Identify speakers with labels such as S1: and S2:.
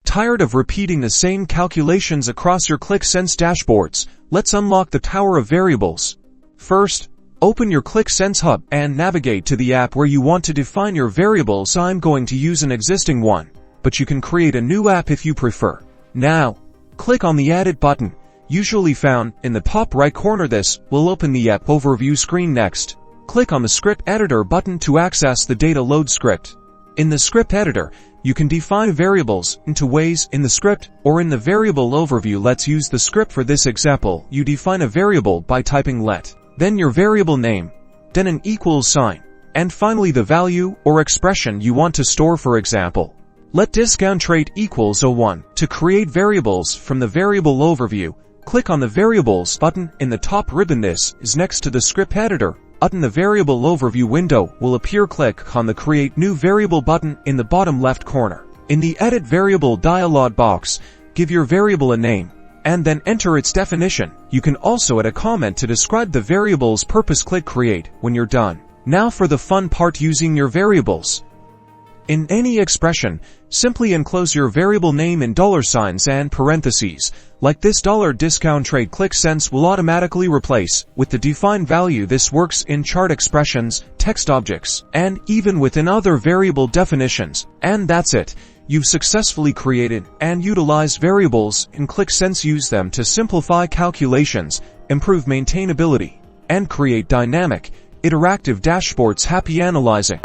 S1: Tired of repeating the same calculations across your Qlik Sense dashboards? Let's unlock the power of variables. First, open your Qlik Sense hub and navigate to the app where you want to define your variables. I'm going to use an existing one, but you can create a new app if you prefer. Now, click on the Edit button, usually found in the top right corner. This will open the app overview screen. Next, click on the Script Editor button to access the data load script. In the Script Editor, you can define variables in two ways: in the script or in the variable overview. Let's use the script for this example. You define a variable by typing let, then your variable name, then an equals sign, and finally the value or expression you want to store. For example, let discount rate equals 01. To create variables from the variable overview, click on the Variables button in the top ribbon. This is next to the Script Editor button. The variable overview window will appear. Click on the Create New Variable button in the bottom left corner. In the Edit Variable dialog box, give your variable a name, and then enter its definition. You can also add a comment to describe the variable's purpose. Click Create when you're done. Now for the fun part: using your variables. In any expression, simply enclose your variable name in $signs and parentheses, like this $discount rate. Qlik Sense will automatically replace with the defined value. This works in chart expressions, text objects, and even within other variable definitions. And that's it. You've successfully created and utilized variables in Qlik Sense. Use them to simplify calculations, improve maintainability, and create dynamic, interactive dashboards. Happy analyzing!